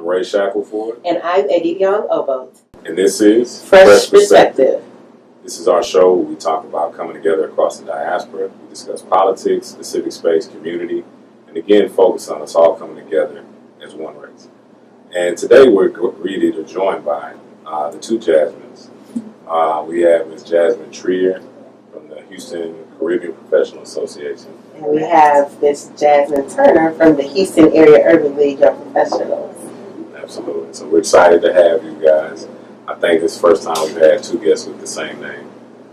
I'm Ray Shackelford. And I'm Edidiong Obot. And this is Fresh Perspective. This is our show where we talk about coming together across the diaspora. We discuss politics, the civic space, community, and again, focus on us all coming together as one race. And today we're greeted or joined by the two Jasmines. We have Ms. Jasmine Trier from the Houston Caribbean Professional Association. And we have Ms. Jasmine Turner from the Houston Area Urban League Young Professionals. Absolutely. So we're excited to have you guys. I think it's the first time we've had two guests with the same name.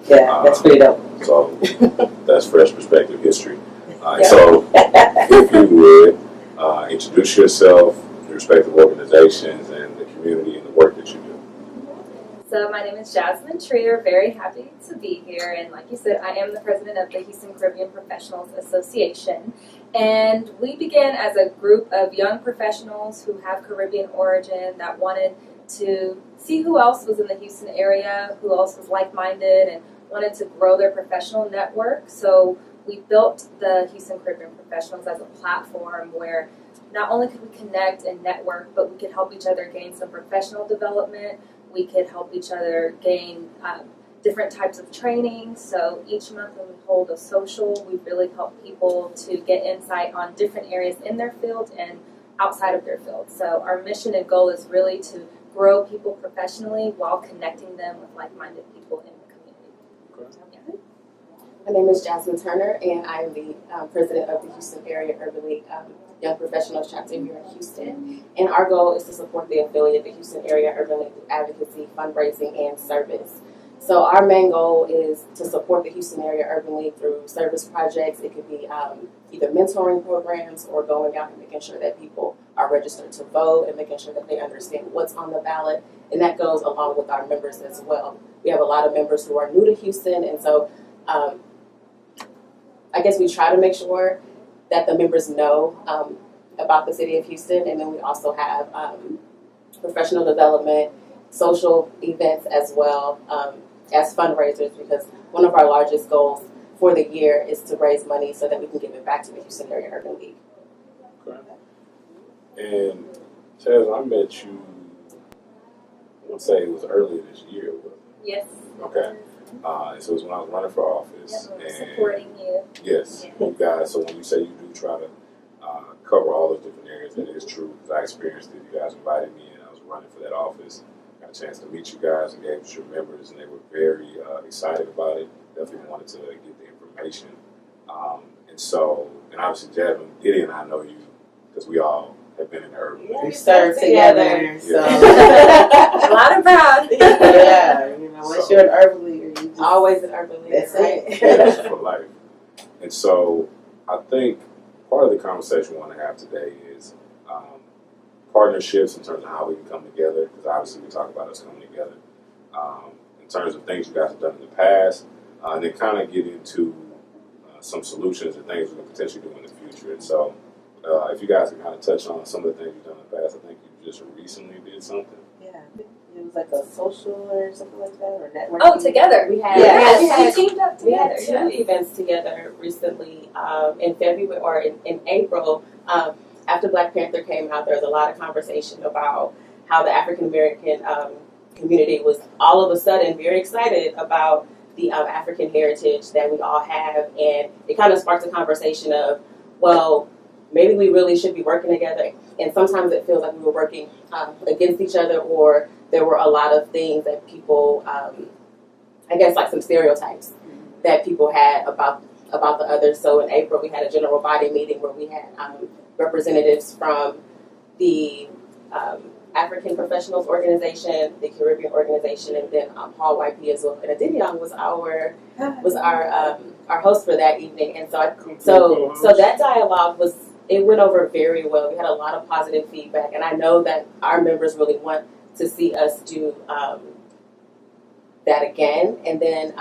Yeah, that's pretty dope. So that's Fresh Perspective history. So if you would, introduce yourself, your respective organizations, and the community and the work that you do. So my name is Jasmine Trier, very happy to be here, and like you said, I am the president of the Houston Caribbean Professionals Association, and we began as a group of young professionals who have Caribbean origin that wanted to see who else was in the Houston area, who else was like-minded, and wanted to grow their professional network. So we built the Houston Caribbean Professionals as a platform where not only could we connect and network, but we could help each other gain some professional development. We could help each other gain different types of training. So each month when we hold a social, we really help people to get insight on different areas in their field and outside of their field. So our mission and goal is really to grow people professionally while connecting them with like-minded people in the community. Okay. My name is Jasmine Turner, and I am the president of the Houston Area Urban League Young Professionals chapter here in Houston. And our goal is to support the affiliate, the Houston Area Urban League, through advocacy, fundraising, and service. So our main goal is to support the Houston Area Urban League through service projects. It could be either mentoring programs or going out and making sure that people are registered to vote and making sure that they understand what's on the ballot. And that goes along with our members as well. We have a lot of members who are new to Houston, and so I guess we try to make sure that the members know about the city of Houston, and then we also have professional development, social events as well as fundraisers, because one of our largest goals for the year is to raise money so that we can give it back to the Houston Area Urban League. Okay. And Chaz, I met you, I would say it was earlier this year. Yes. Okay. So it was when I was running for office. Yeah, and supporting you. Yes, Yeah. you guys. So when you say you do try to cover all those different areas, that is true, because I experienced it. You guys invited me, and I was running for that office. Got a chance to meet you guys, and gave your members, and they were very excited about it. Definitely wanted to get the information. And obviously Jasmine, Diddy and I know you because we all have been in the urban league. We served together, so A lot of proud. yeah, you know, once you're an urban leaguer, you just Always an urban league, that's right? it. For life. And so I think part of the conversation we want to have today is partnerships in terms of how we can come together, because obviously we talk about us coming together in terms of things you guys have done in the past, and then kind of get into some solutions and things we can potentially do in the future. And so if you guys can kind of touch on some of the things you've done in the past, I think you just recently did something. Yeah, I think it was like a social or something like that, or networking. Oh, together. We had We teamed up We together. had two events together recently in February or in April. After Black Panther came out, there was a lot of conversation about how the African American community was all of a sudden very excited about the African heritage that we all have. And it kind of sparked a conversation of, well, maybe we really should be working together. And sometimes it feels like we were working against each other, or there were a lot of things that people, I guess like some stereotypes that people had about the others. So in April, we had a general body meeting where we had representatives from the African Professionals Organization, the Caribbean Organization, and then Paul YP as well. And Edidiong was our host for that evening. And so that dialogue went over very well. We had a lot of positive feedback, and I know that our members really want to see us do that again. And then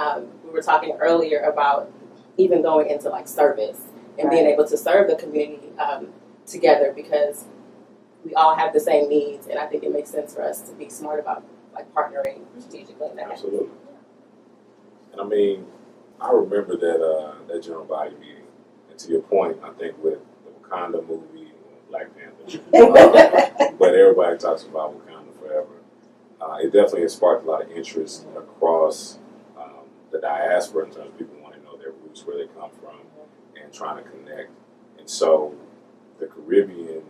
we were talking earlier about even going into like service and being able to serve the community together, because we all have the same needs, and I think it makes sense for us to be smart about like partnering strategically in that. Absolutely. And I mean, I remember that general body meeting, and to your point, I think with the Wakanda movie, Black Panther, but everybody talks about Wakanda Forever, it definitely has sparked a lot of interest across the diaspora in terms of people wanting to know their roots, where they come from, and trying to connect. And so the Caribbean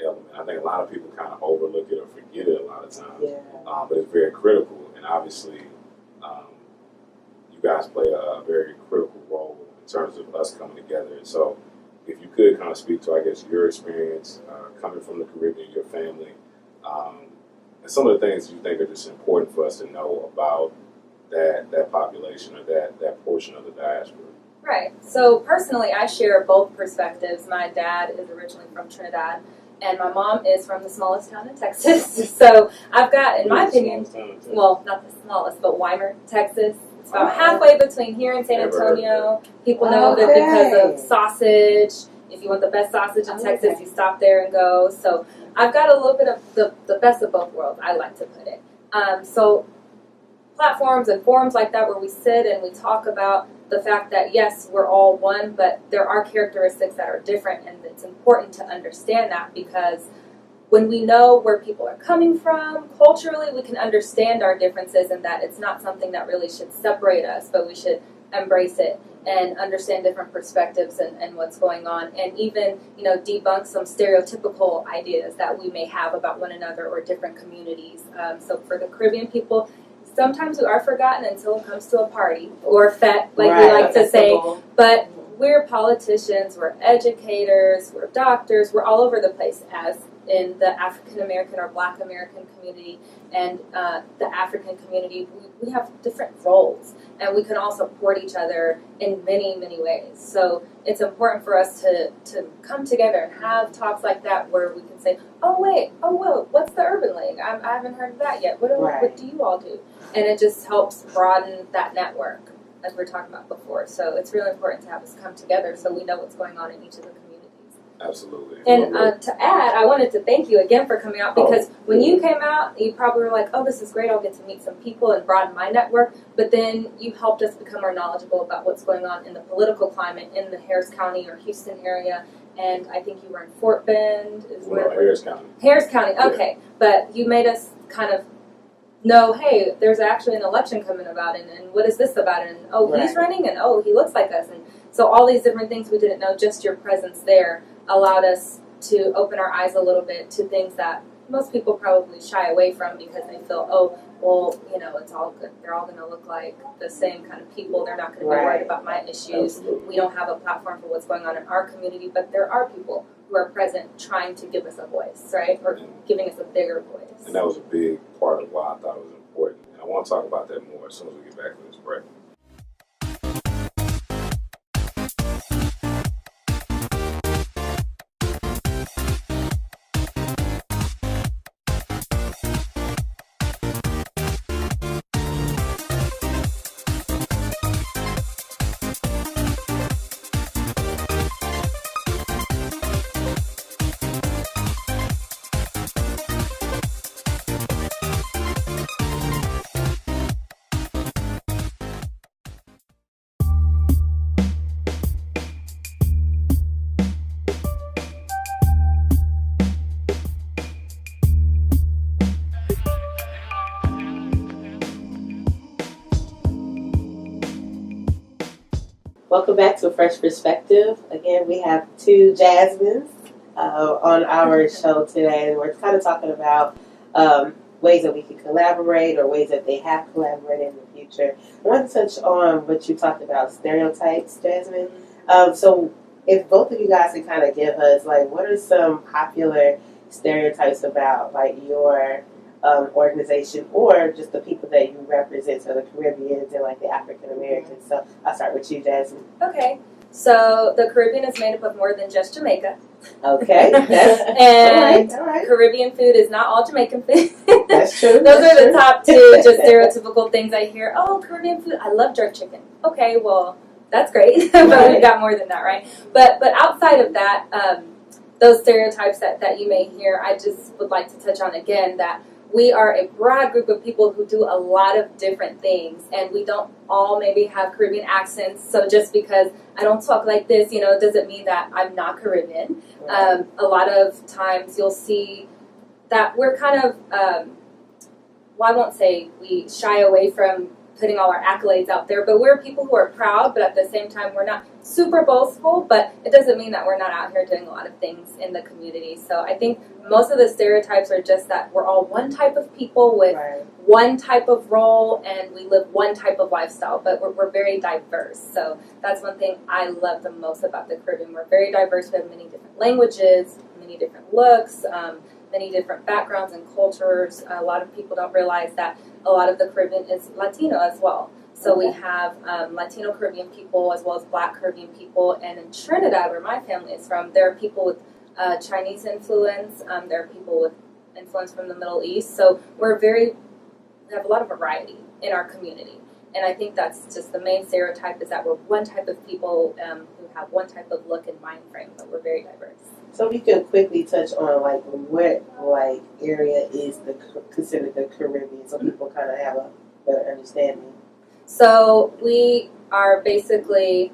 element, I think a lot of people kind of overlook it or forget it a lot of times, but it's very critical. And obviously, you guys play a very critical role in terms of us coming together. And so if you could kind of speak to, I guess, your experience coming from the Caribbean, your family, and some of the things you think are just important for us to know about that population or that portion of the diaspora. Right. So personally, I share both perspectives. My dad is originally from Trinidad, and my mom is from the smallest town in Texas. So I've got, in my opinion, well, not the smallest, but Weimar, Texas. It's about halfway between here and San Antonio. People know that because of sausage. If you want the best sausage in Texas, you stop there and go. So I've got a little bit of the best of both worlds, I like to put it. So platforms and forums like that where we sit and we talk about the fact that, yes, we're all one, but there are characteristics that are different, and it's important to understand that, because when we know where people are coming from, culturally, we can understand our differences, and that it's not something that really should separate us, but we should embrace it and understand different perspectives and what's going on, and even, debunk some stereotypical ideas that we may have about one another or different communities. So for the Caribbean people, sometimes we are forgotten until it comes to a party or a fete, like we like to say. But we're politicians, we're educators, we're doctors, we're all over the place, as in the African American or Black American community and the African community. We have different roles, and we can all support each other in many, many ways. So it's important for us to come together and have talks like that where we can say, whoa, what's the Urban League? I haven't heard of that yet. What do you all do? And it just helps broaden that network, as we were talking about before. So it's really important to have us come together so we know what's going on in each of the communities. Absolutely. And to add, I wanted to thank you again for coming out, because when you came out, you probably were like, oh, this is great, I'll get to meet some people and broaden my network. But then you helped us become more knowledgeable about what's going on in the political climate in the Harris County or Houston area. And I think you were in Fort Bend. Harris County. Harris County, okay. Yeah. But you made us kind of know, hey, there's actually an election coming about, and what is this about? And he's running, and he looks like us. And so all these different things we didn't know, just your presence there allowed us to open our eyes a little bit to things that most people probably shy away from because they feel, it's all good. They're all going to look like the same kind of people. They're not going to be worried about my issues. Absolutely. We don't have a platform for what's going on in our community, but there are people who are present trying to give us a voice, right? Or giving us a bigger voice. And that was a big part of why I thought it was important. And I want to talk about that more as soon as we get back from this break. Welcome back to A Fresh Perspective. Again, we have two Jasmines on our show today, and we're kind of talking about ways that we can collaborate or ways that they have collaborated in the future. I want to touch on what you talked about, stereotypes, Jasmine. So if both of you guys can kind of give us, what are some popular stereotypes about, your organization or just the people that you represent, so the Caribbeans and the African Americans. So I'll start with you, Jasmine. Okay. So the Caribbean is made up of more than just Jamaica. Okay. And all right. Caribbean food is not all Jamaican food. That's true. Those are the top two just stereotypical things I hear. Oh, Caribbean food. I love jerk chicken. Okay, well, that's great. But we got more than that, right? But outside of that, those stereotypes that you may hear, I just would like to touch on again that we are a broad group of people who do a lot of different things, and we don't all maybe have Caribbean accents. So just because I don't talk like this, doesn't mean that I'm not Caribbean. Right. A lot of times you'll see that we're kind of, well, I won't say we shy away from putting all our accolades out there, but we're people who are proud, but at the same time we're not super boastful, but it doesn't mean that we're not out here doing a lot of things in the community. So I think most of the stereotypes are just that we're all one type of people with one type of role, and we live one type of lifestyle, but we're very diverse. So that's one thing I love the most about the Caribbean. We're very diverse. We have many different languages, many different looks, many different backgrounds and cultures. A lot of people don't realize that a lot of the Caribbean is Latino as well. So we have Latino Caribbean people as well as Black Caribbean people. And in Trinidad, where my family is from, there are people with Chinese influence. There are people with influence from the Middle East. So we have a lot of variety in our community. And I think that's just the main stereotype, is that we're one type of people who have one type of look and mind frame, but we're very diverse. So we can quickly touch on like what like area is considered the Caribbean, so people kind of have a better understanding. So we are basically,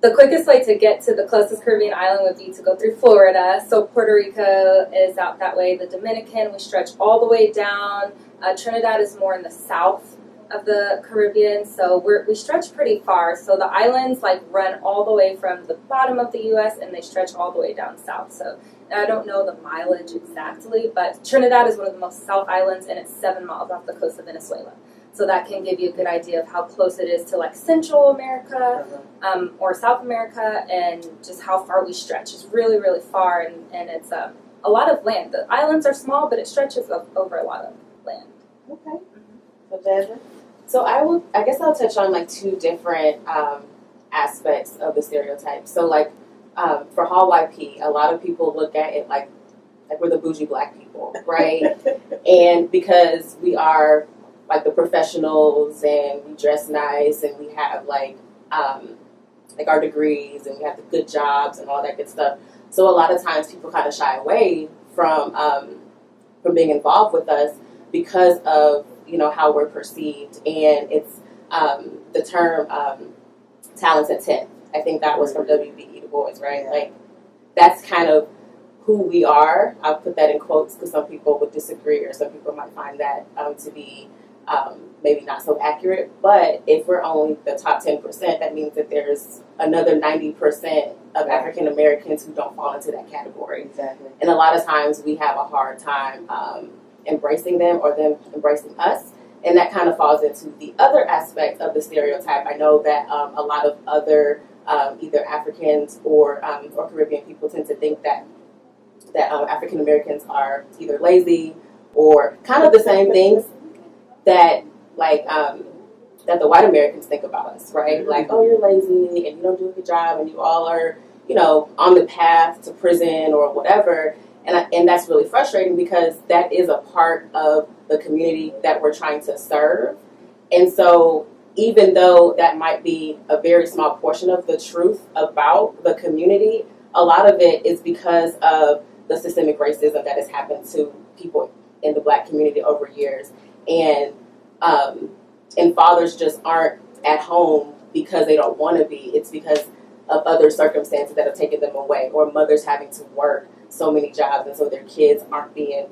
the quickest way to get to the closest Caribbean island would be to go through Florida. So Puerto Rico is out that way. The Dominican, we stretch all the way down. Trinidad is more in the south of the Caribbean, so we stretch pretty far. So the islands like run all the way from the bottom of the U.S. and they stretch all the way down south. So I don't know the mileage exactly, but Trinidad is one of the most south islands, and it's 7 miles off the coast of Venezuela. So that can give you a good idea of how close it is to like Central America or South America, and just how far we stretch. It's really, really far, and it's a lot of land. The islands are small, but it stretches over a lot of land. Okay. So Jasmine? So I guess I'll touch on like two different aspects of the stereotype. So like for Hall YP, a lot of people look at it like we're the bougie Black people, right? And because we are like the professionals and we dress nice and we have like our degrees and we have the good jobs and all that good stuff. So a lot of times people kind of shy away from being involved with us because of, you know, how we're perceived. And it's the term talents at 10. I think that was from W.B. Du Bois, right? Like that's kind of who we are. I'll put that in quotes because some people would disagree, or some people might find that to be maybe not so accurate. But if we're only the top 10%, that means that there's another 90% of African Americans who don't fall into that category. Exactly. And a lot of times we have a hard time embracing them or them embracing us. And that kind of falls into the other aspect of the stereotype. I know that a lot of other either Africans or Caribbean people tend to think that African Americans are either lazy or kind of the same things that that the white Americans think about us, right? Mm-hmm. Like, oh, you're lazy and you don't do a good job and you all are, you know, on the path to prison or whatever. And that's really frustrating because that is a part of the community that we're trying to serve. And so even though that might be a very small portion of the truth about the community, a lot of it is because of the systemic racism that has happened to people in the Black community over years. And fathers just aren't at home because they don't want to be. It's because of other circumstances that have taken them away, or mothers having to work so many jobs, and so their kids aren't being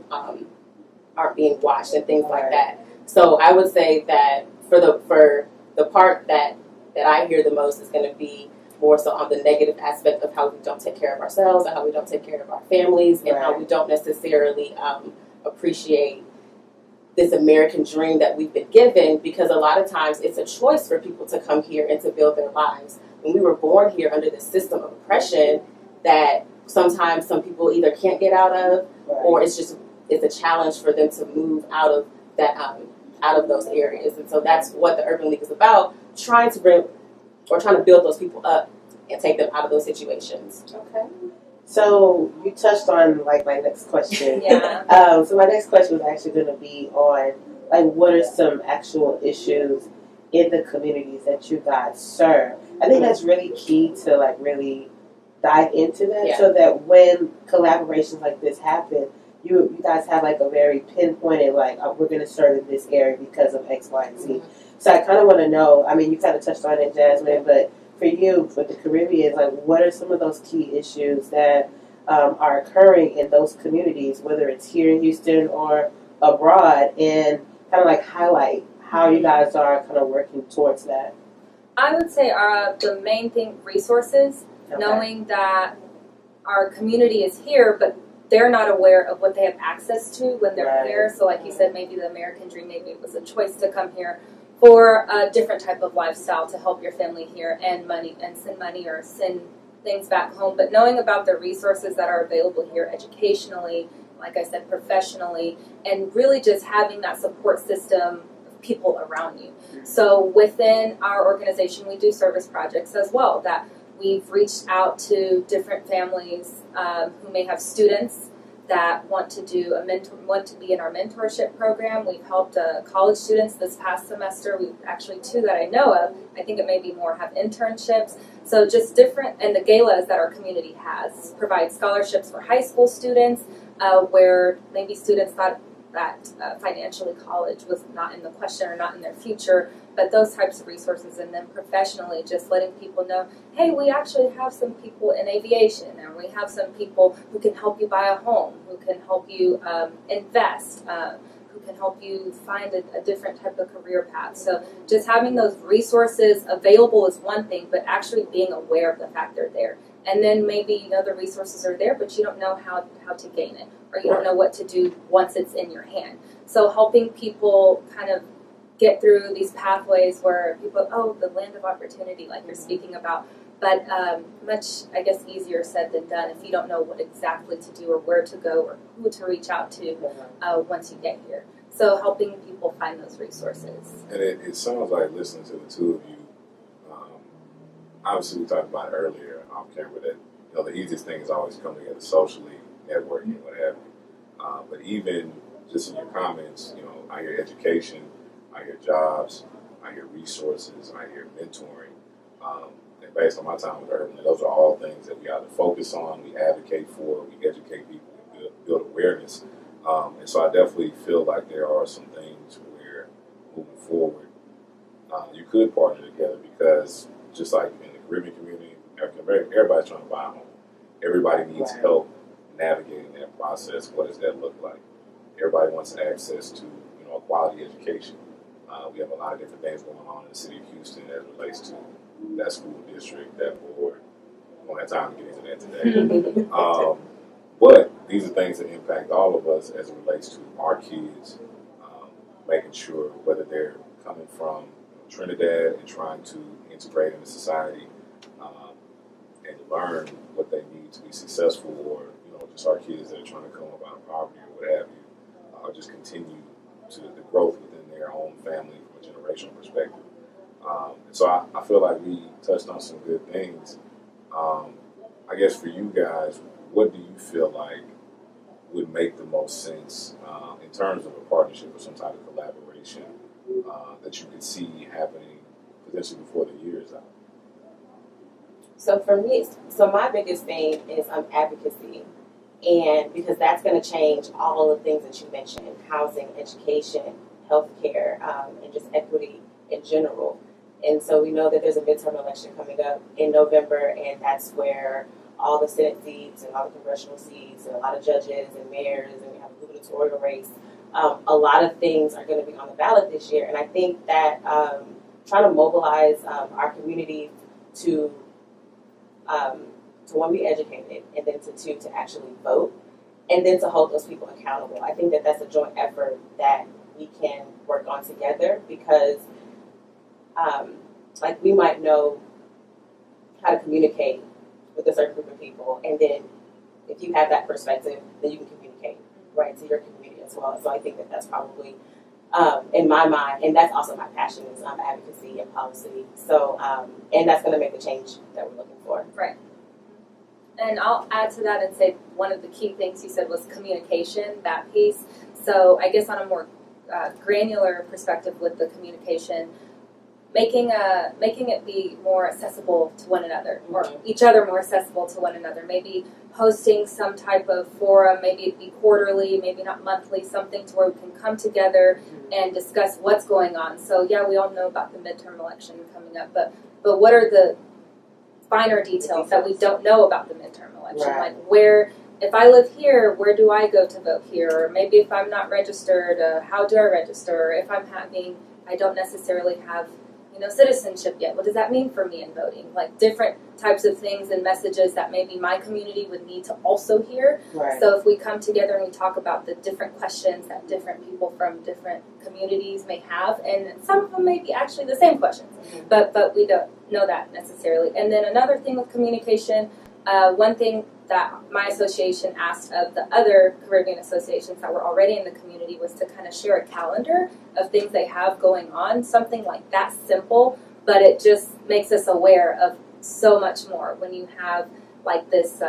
watched and things like that. So I would say that for the part that I hear the most is going to be more so on the negative aspect of how we don't take care of ourselves and how we don't take care of our families and how we don't necessarily appreciate this American dream that we've been given, because a lot of times it's a choice for people to come here and to build their lives. When we were born here under this system of oppression that sometimes some people either can't get out of, or it's a challenge for them to move out of that out of those areas. And so that's what the Urban League is about, trying to build those people up and take them out of those situations. Okay. So you touched on like my next question. Yeah. So my next question was actually going to be on like what are some actual issues in the communities that you guys serve. I think that's really key to like really dive into that, so that when collaborations like this happen, you guys have like a very pinpointed like we're going to serve in this area because of X, Y, and Z. Mm-hmm. So I kind of want to know. I mean, you kind of touched on it, Jasmine, but for you, for the Caribbean, like what are some of those key issues that are occurring in those communities, whether it's here in Houston or abroad, and kind of like highlight how you guys are kind of working towards that. I would say the main thing, resources, knowing that our community is here, but they're not aware of what they have access to when they're here. So like you said, maybe the American dream, maybe it was a choice to come here for a different type of lifestyle to help your family here and send money or send things back home. But knowing about the resources that are available here educationally, like I said, professionally, and really just having that support system of people around you. So within our organization, we do service projects as well that we've reached out to different families who may have students that want to be in our mentorship program. We've helped college students this past semester. We've actually 2 that I know of. I think it may be more, have internships. So just different, and the galas that our community has provide scholarships for high school students where maybe students thought that financially college was not in the question or not in their future, but those types of resources. And then professionally, just letting people know, hey, we actually have some people in aviation, and we have some people who can help you buy a home, who can help you invest, who can help you find a different type of career path. So just having those resources available is one thing, but actually being aware of the fact they're there. And then maybe the resources are there, but you don't know how to gain it, or you don't know what to do once it's in your hand. So helping people kind of get through these pathways where people, the land of opportunity, like you're speaking about, but much, I guess, easier said than done if you don't know what exactly to do or where to go or who to reach out to once you get here. So helping people find those resources. And it sounds like, listening to the 2 of you, obviously we talked about it earlier off camera that the easiest thing is always come together socially, networking, what have you. But even just in your comments, I hear education, I hear jobs, I hear resources, I hear mentoring. And based on my time with Urban, those are all things that we either focus on, we advocate for, we educate people, we build awareness. And so I definitely feel like there are some things where, moving forward, you could partner together, because just like in the Caribbean community, African American, everybody's trying to buy a home. Everybody needs help navigating that process. What does that look like? Everybody wants access to a quality education. We have a lot of different things going on in the city of Houston as it relates to that school district, that board. We don't have time to get into that today. But these are things that impact all of us as it relates to our kids, making sure whether they're coming from Trinidad and trying to integrate into society and learn what they need to be successful, or just our kids that are trying to come up out of poverty or what have you, or just continue to the growth within their own family from a generational perspective. And so I feel like we touched on some good things. I guess for you guys, what do you feel like would make the most sense in terms of a partnership or some type of collaboration that you could see happening potentially before the year is out? So for me, my biggest thing is advocacy. And because that's going to change all the things that you mentioned: housing, education, healthcare, and just equity in general. And so we know that there's a midterm election coming up in November, and that's where all the Senate seats and all the congressional seats and a lot of judges and mayors, and we have a gubernatorial race. A lot of things are going to be on the ballot this year. And I think that trying to mobilize our community to one, be educated, and then to 2, to actually vote, and then to hold those people accountable. I think that that's a joint effort that we can work on together, because we might know how to communicate with a certain group of people, and then if you have that perspective, then you can communicate to your community as well. So I think that that's probably in my mind, and that's also my passion, is advocacy and policy. So and that's going to make the change that we're looking for. Right. And I'll add to that and say one of the key things you said was communication, that piece. So I guess on a more granular perspective with the communication, making it be more accessible to one another, or each other more accessible to one another. Maybe hosting some type of forum, maybe it be quarterly, maybe not monthly, something to where we can come together and discuss what's going on. So yeah, we all know about the midterm election coming up, but what are the finer details that we don't know about the midterm election. Right. Like if I live here, where do I go to vote here? Or maybe if I'm not registered, how do I register? Or if I don't necessarily have, citizenship yet. What does that mean for me in voting? Like different types of things and messages that maybe my community would need to also hear. Right. So if we come together and we talk about the different questions that different people from different communities may have, and some of them may be actually the same questions, but we don't know that necessarily. And then another thing with communication, one thing that my association asked of the other Caribbean associations that were already in the community was to kind of share a calendar of things they have going on, something like that simple, but it just makes us aware of so much more when you have like this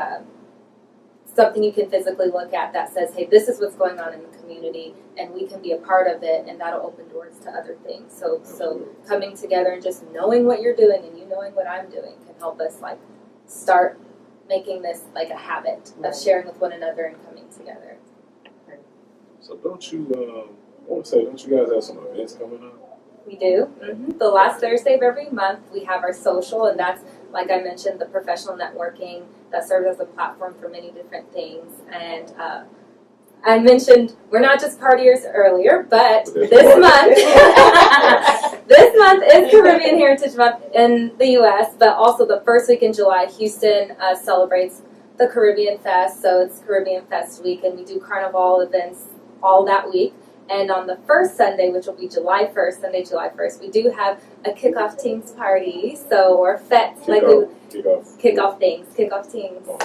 something you can physically look at that says, hey, this is what's going on in the community and we can be a part of it, and that'll open doors to other things. So coming together and just knowing what you're doing and you knowing what I'm doing can help us like start making this like a habit of sharing with one another and coming together. So don't you guys have some events coming up? We do. The last Thursday of every month we have our social, and that's, like I mentioned, the professional networking that serves as a platform for many different things. And I mentioned we're not just partiers earlier, but this month this month is Caribbean Heritage Month in the U.S., but also the first week in July, Houston celebrates the Caribbean Fest, so it's Caribbean Fest Week, and we do carnival events all that week. And on the first Sunday, which will be July 1st, Sunday, July 1st, we do have a kickoff teams party, or fete, kickoff teams. Oh,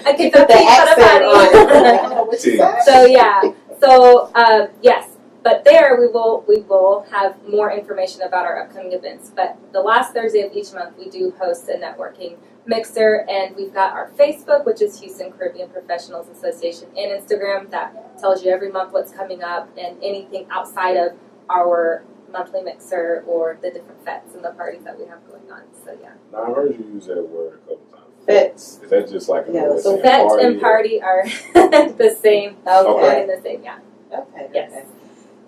A kickoff team party. So yeah, yes. But there we will have more information about our upcoming events. But the last Thursday of each month we do host a networking mixer, and we've got our Facebook, which is Houston Caribbean Professionals Association, and Instagram that tells you every month what's coming up and anything outside of our monthly mixer or the different fetes and the parties that we have going on. So yeah. Now I heard you use that word a couple times. Fetes. Is that just like so fete and party are the same. Okay. The same, yeah. Okay. Yes. Okay.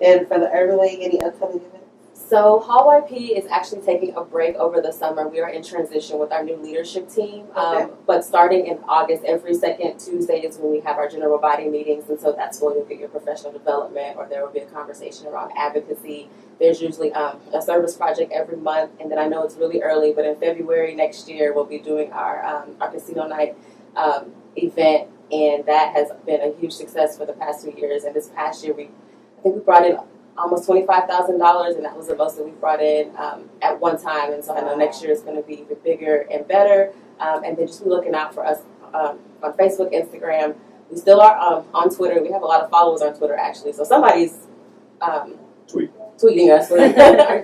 And for the Urban League, any upcoming events? So Hall YP is actually taking a break over the summer. We are in transition with our new leadership team. But starting in August, every second Tuesday is when we have our general body meetings. And so that's when you'll get your professional development, or there will be a conversation around advocacy. There's usually a service project every month. And then I know it's really early, but in February next year, we'll be doing our casino night event. And that has been a huge success for the past 2 years. And this past year, I think we brought in almost $25,000, and that was the most that we brought in at one time. And so I know next year is going to be even bigger and better. And then just be looking out for us on Facebook, Instagram. We still are on Twitter. We have a lot of followers on Twitter, actually. So somebody's tweeting us or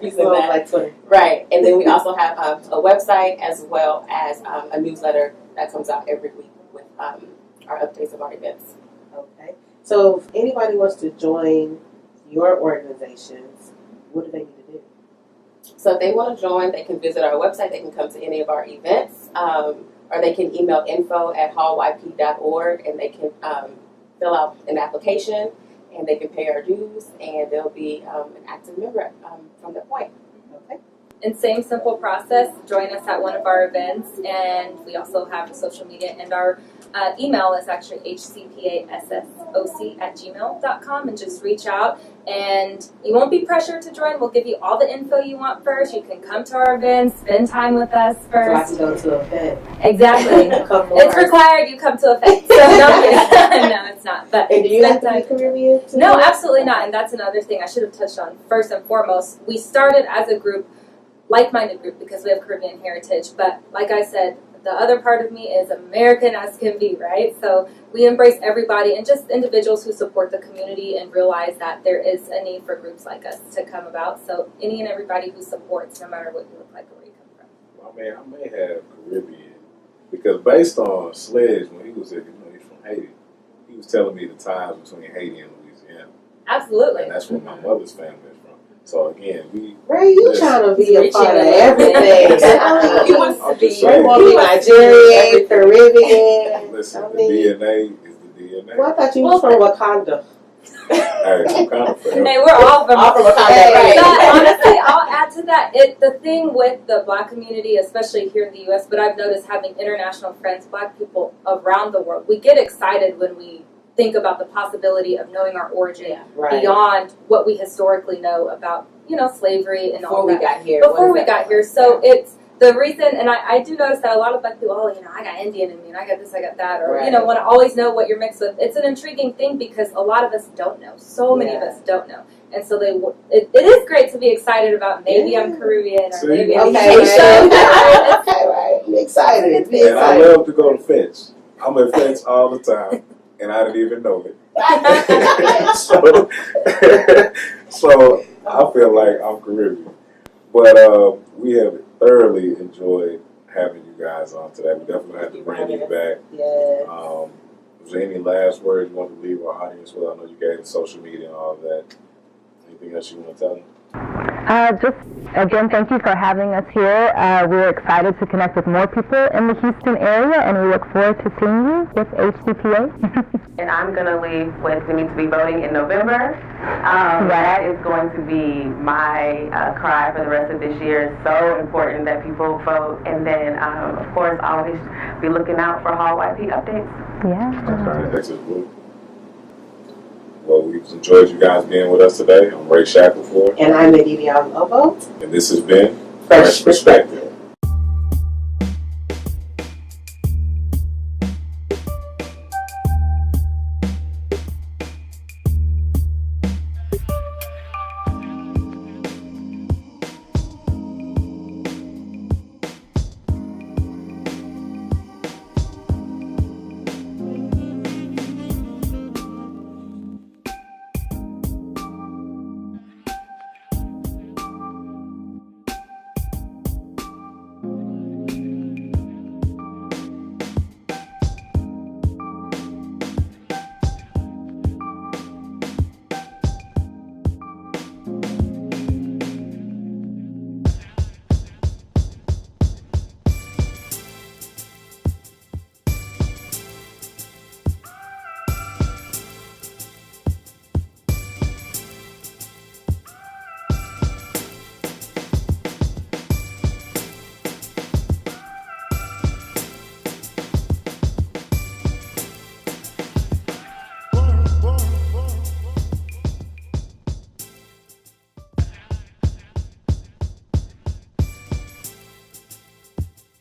using that. Like Twitter. Right. And then we also have a website as well as a newsletter that comes out every week with our updates of our events. Okay. So if anybody wants to join your organizations, what do they need to do? So if they want to join, they can visit our website. They can come to any of our events, or they can email info@hallyp.org, and they can fill out an application, and they can pay our dues, and they'll be an active member from that point. Okay. And same simple process, join us at one of our events, and we also have social media, and our email is actually hcpassoc@gmail.com, and just reach out, and you won't be pressured to join. We'll give you all the info you want first. You can come to our events, spend time with us first. So I can go to a event. Exactly. It's required you come to a event. So no, it's not. But and do you have to be Caribbean? No, absolutely not. And that's another thing I should have touched on. First and foremost, we started as a group, like-minded group, because we have Caribbean heritage. But like I said, the other part of me is American as can be, right? So we embrace everybody and just individuals who support the community and realize that there is a need for groups like us to come about. So any and everybody who supports, no matter what you look like or where you come from. I mean, I may have Caribbean, because based on Sledge, when he was he's from Haiti, he was telling me the ties between Haiti and Louisiana. Absolutely. And that's where my mother's family is from. So again, Ray, you trying to be a part of everything. He wants to be Nigerian, Caribbean. Listen, the DNA is the DNA. Well, I thought you was from Wakanda. Hey, I'm kind of fair. Hey, we're all from Wakanda, Hey. But right? honestly, I'll add to that. The thing with the Black community, especially here in the U.S., but I've noticed having international friends, Black people around the world, we get excited when we think about the possibility of knowing our origin Right. beyond what we historically know about, slavery and all Before we that. got here. Before we got here. So it's the reason, and I do notice that a lot of Black people, I got Indian in me, and I got this, I got that, or, Right. want to always know what you're mixed with. It's an intriguing thing because a lot of us don't know. So many of Yeah. us don't know. And so it is great to be excited about maybe I'm Caribbean or See? maybe I'm Okay, Haitian. right. Okay, right. Be excited. Be And I excited. love to go to Fetch. I'm at Fetch all the time, and I didn't even know it. so I feel like I'm Caribbean. But we have thoroughly enjoyed having you guys on today. We definitely have to bring you back. Yes. Was there any last words you want to leave our audience with? I know you gave social media and all of that. Anything else you want to tell them? Just again, thank you for having us here. We're excited to connect with more people in the Houston area, and we look forward to seeing you with HCPA. And I'm going to leave with we need to be voting in November. That is going to be my cry for the rest of this year. It's so important that people vote. And then, of course, always be looking out for Hall YP updates. Yeah. Texas Blue. Well, we've enjoyed you guys being with us today. I'm Ray Shackelford. And I'm Edidiong Obot. And this has been Fresh Perspective.